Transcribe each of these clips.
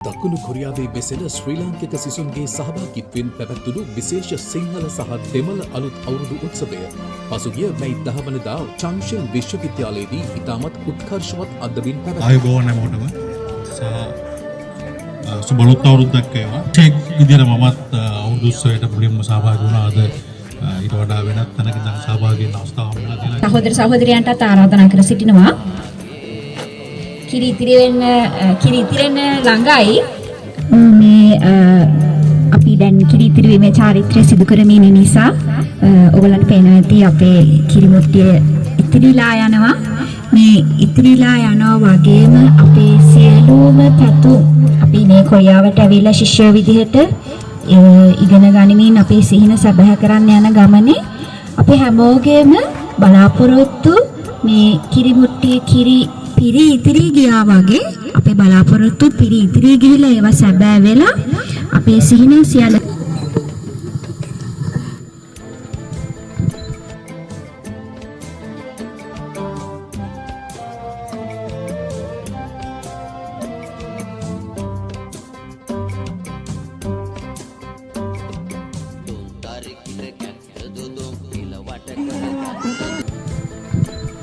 දකුණු කොරියාවේ වෙසෙන ශ්‍රී ලාංකික සිසුන්ගේ සහභාගීත්වයෙන් පැවැත්වුණු විශේෂ සිංහල සහ දෙමළ අලුත් අවුරුදු උත්සවය පසුගිය මැයි 10 වනදා චංෂෙන් විශ්වවිද්‍යාලයේදී ඉතාමත් උත්කර්ෂවත් අන්දමින් පැවැත්වුණා. ආයුබෝවන් හැමෝටම සහ සුබලුත් අවුරුද්දක් වේවා. චෙක් විදියට මමත් අවුරුදු උත්සවයට මුලින්ම සහභාගී වුණා. අද ඊට වඩා වෙනත් තැනක ඉඳන් සහභාගී වෙන්න අවස්ථාව හම්බුණා කියලා. සහෝදර සහෝදරයන්ටත් ආරාධනා කර සිටිනවා. කිරි ඉතිරෙන්න ළඟයි මේ අපි දැන් කිරි ඉතිරීමේ චාරිත්‍රය සිදු කරමින් නිසා ඔයගලන්ට පේනවා ඇති අපේ කිරි මුට්ටිය ඉතිරිලා යනවා. මේ ඉතිරිලා යනවා වගේම අපේ සියලුම පැතුම් අපි මේ කොරියාවට ඇවිල්ලා ශිෂ්‍යයෝ විදිහට ඉගෙන ගනිමින් අපේ සිහින සැබෑ කරන්න යන ගමනේ අපි හැමෝගෙම බලාපොරොත්තු මේ කිරි මුට්ටියේ කිරි පිරි ඉතිරි ගියා වගේ අපේ බලාපොරොත්තු පිරි ඉතිරි ගිහිලා ඒවා සැබෑ වෙලා අපේ සිහින සියල්ල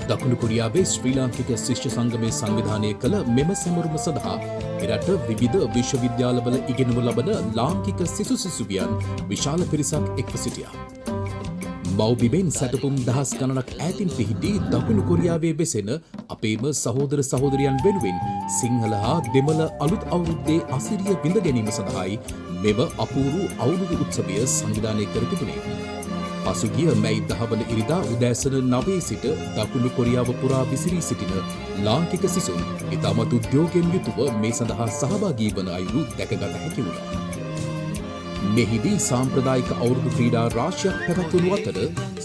දකුණු කොරියාවේ ශ්‍රී ලාංකික ශිෂ්‍ය සංගමයේ සංවිධානය කළ මෙම සැමරුම සඳහා එරට විවිධ විශ්වවිද්‍යාලවල ඉගෙනු ලබන ලාංකික සිසු සිසුවියන් විශාල පිරිසක් එක්ව සිටියා. මව්බිමෙන් සැතපුම් දහස් ගණනක් ඈතින් පිහිටි දකුණු කොරියාවේ වෙසෙන අපේම සහෝදර සහෝදරියන් වෙනුවෙන් සිංහල හා දෙමළ අලුත් අවුරුද්දේ අසිරිය විඳ ගැනීම සඳහායි මෙම අපූරු අවුරුදු උත්සවය සංවිධානය කර තිබුණේ. පසුගිය මැයි 10 වන ඉරිදා උදෑසන 9 සිට දකුණු කොරියාව පුරා විසිරී සිටින ලාංකික සිසුන් ඉතාමත් උද්‍යෝගයෙන් යුතුව මේ සඳහා සහභාගී වන අයුරු දැකගත හැකි වුණා. මෙහිදී සාම්ප්‍රදායික අවුරුදු ක්‍රීඩා රාශියක් පැවැත්වුණු අතර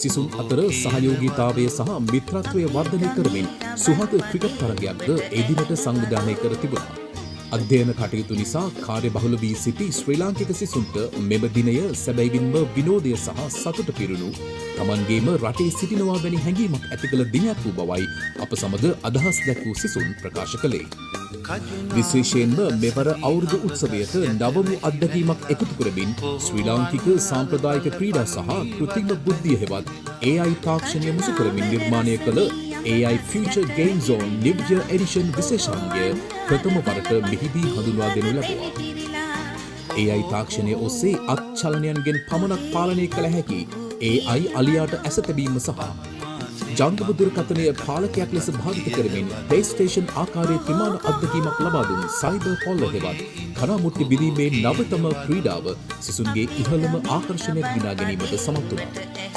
සිසුන් අතර සහයෝගීතාවය සහ මිත්‍රත්වය වර්ධනය කරමින් සුහද ක්‍රිකට් තරගයක්ද එදිනට සංවිධානය කර තිබුණා. අධ්‍යයන කටයුතු නිසා කාර්යබහුල වී සිටි ශ්‍රී ලාංකික සිසුන්ට මෙම දිනය සැබැවින්ම විනෝදය සහ සතුට පිරුණු තමන්ගේම රටේ සිටිනවා වැනි හැඟීමක් ඇති කළ දිනයක් වූ බවයි අප සමග අදහස් දැක්වූ සිසුන් ප්‍රකාශ කළේ. විශේෂයෙන්ම මෙවර අවුරුදු උත්සවයට නවම අත්දැකීමක් එකතු කරමින් ශ්‍රී ලාංකික සාම්ප්‍රදායික ක්‍රීඩා සහ කෘත්‍රිම බුද්ධිය හෙවත් AI තාක්ෂණය මුසු කරමින් නිර්මාණය කළ AI Future Game Zone New Year Edition විශේෂාංගය ප්‍රථම වරට මෙහිදී හඳුන්වා දෙනු ලැබුවා. AI තාක්ෂණය ඔස්සේ අත්චලනයන්ගෙන් පමණක් පාලනය කළ හැකි AI අලියාට ඇස තැබීම සහ ජංගම දුරකථනය පාලකයක් ලෙස භාවිත කරමින් PlayStation ආකාරයේ ත්‍රිමාන අත්දැකීමක් ලබා දුන් සයිබර් පොල්ල හෙවත් කණාමුට්ටි බිඳීමේ නවතම ක්‍රීඩාව සිසුන්ගේ ඉහළම ආකර්ෂණයක් දිනා ගැනීමට සමත් වුණා.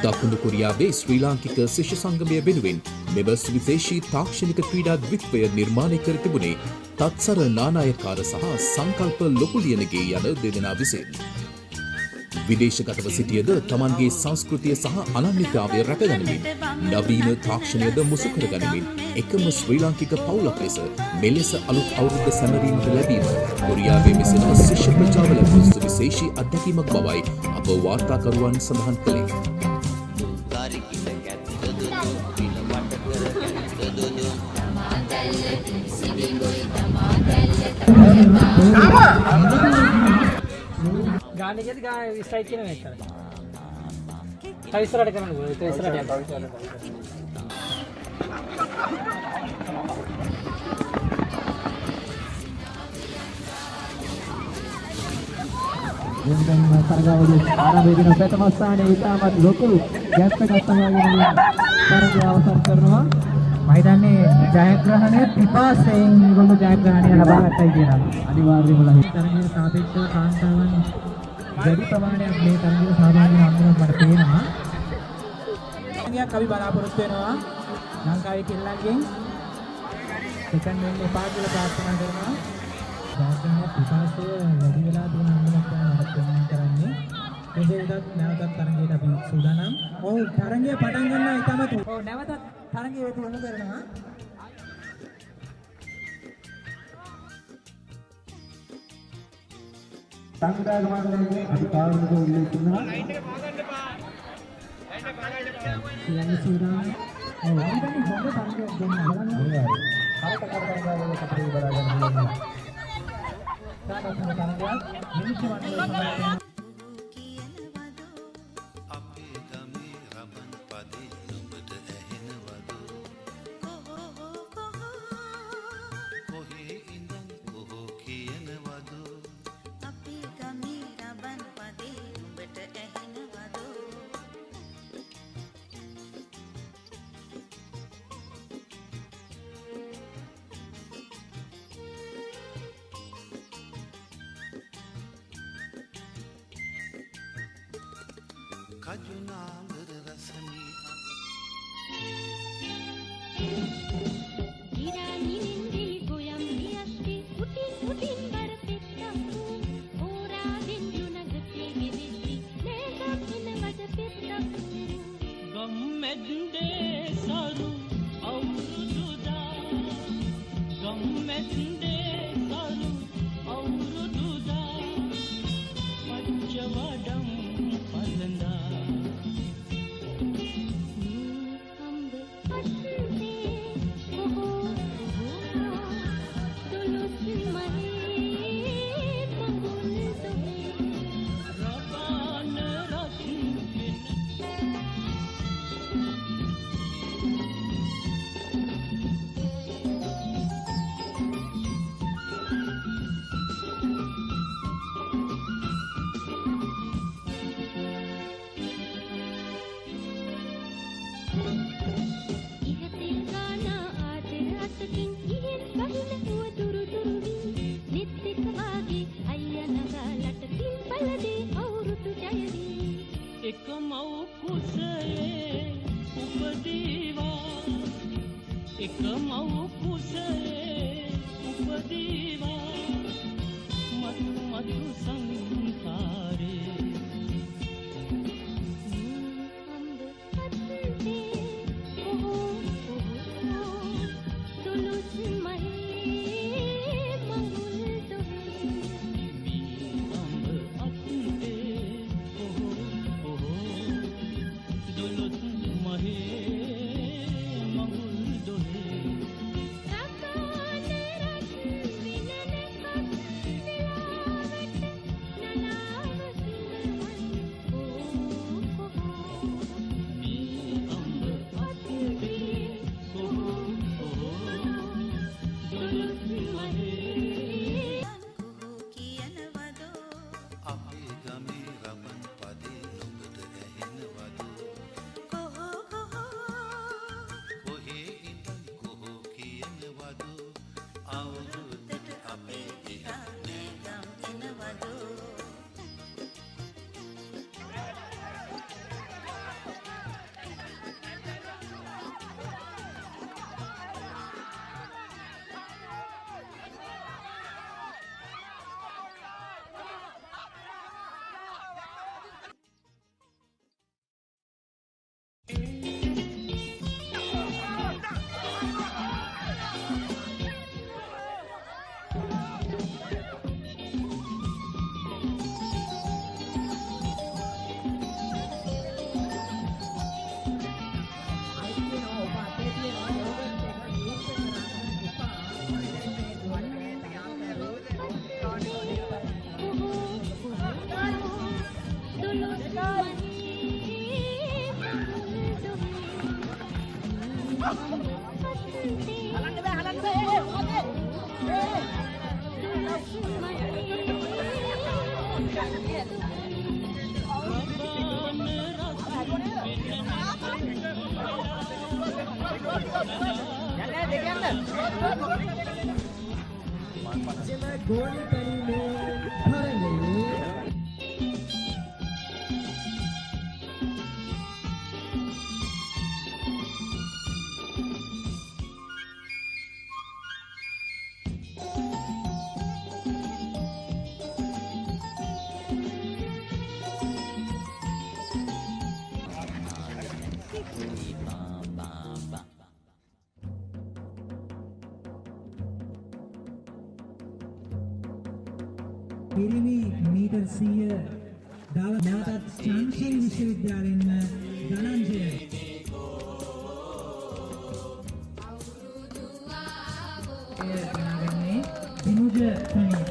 දකුණු කොරියාවේ ශ්‍රී ලාංකික ශිෂ්‍ය සංගමය වෙනුවෙන් මෙම සුවිශේෂී තාක්ෂණික ක්‍රීඩා ද්විත්වය නිර්මාණය කර තිබුණේ තත්සර නානායකාර සහ සංකල්ප ලොකුලියනගේ යන දෙදෙනා විසින්. විදේශගතව සිටියද තමන්ගේ සංස්කෘතිය සහ අනන්‍යතාවය රැකගනිමින් නවීන තාක්ෂණයද මුසු කරගනිමින් එකම ශ්‍රී ලාංකික පවුලක් ලෙස මෙලෙස අලුත් අවුරුද්ද සැමරීමට ලැබීම කොරියාවේ වෙසෙන ශිෂ්‍ය ප්‍රජාව ලැබූ සුවිශේෂී අත්දැකීමක් බවයි අප වාර්තාකරුවන් සඳහන් කළේ. गाने के गाने स्ट्राइक किया मैं कर ताइस रट करना बोले ताइस रट यार Dengan sargawali arah begini peta masanya itamat lokal gas pegatan lagi sarga අවසන් කරනවා මයිදානේ ජයග්‍රහණය පිපාසයෙන් ඒගොල්ලෝ ජයග්‍රහණය ලබා ගන්නයි කියනවා අනිවාර්යයෙන්ම ලහි තරගයේ සාපේක්ෂව කාන්තාවන් වැඩි ප්‍රමාණයක් මේ තරගයේ සහභාගී වුණා මට පේනවා තරගයක් අපි බලාපොරොත්තු වෙනවා ලංකාවේ කෙල්ලන්ගෙන් සෙකන්ඩ් වෙන්න එපා කියලා ප්‍රාර්ථනා කරනවා ජයග්‍රහණය පිපාසය වැඩි වෙලා තියෙන අන්දමක් තමයි මට කරන්නේ කෙසේදත් නැවතත් තරගයට අපි සූදානම් ඔව් තරගය පටන් ගන්නවා ඉතමතු ඔව් නැවතත් තරගය වෙත යොමු කරනවා සංවිධායක මණ්ඩලයේ අධිකාරියෝ උල්ලේඛ කරනවා සියලු සූදානම් ඔව් අපි දැන් හොඳ තරගයක් දෙන්න බලන්න ඕනේ. හරකට කරගන්න කපේ බලා ගන්න ඕනේ. ඉතාමත් තරගයක් විනිශ්චය මණ්ඩලයේ අපේ ගමේ රබන් පදේ නුඹට ඇහෙනවද කොහේ ඉඳන් කොහො කියනවද අපේ ගමේ රබන් පදේ නුඹට ඇහෙනවද කජුනාමර රසමී ගෝලි පැනීමේ තරගයේ පිරිමි මීටර් 100 දාව නැවතත් චාන්සිල් විශ්වවිද්‍යාලයෙන් ධනංජය ගණාගන්නේ දිනුජ ප්‍රනීත්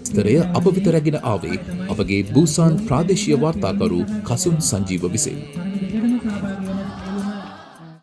ස්තරය අප වෙත රැගෙන ආවේ අපගේ බූසාන් ප්‍රාදේශීය වාර්තාකරු කසුන් සංජීව විසින්.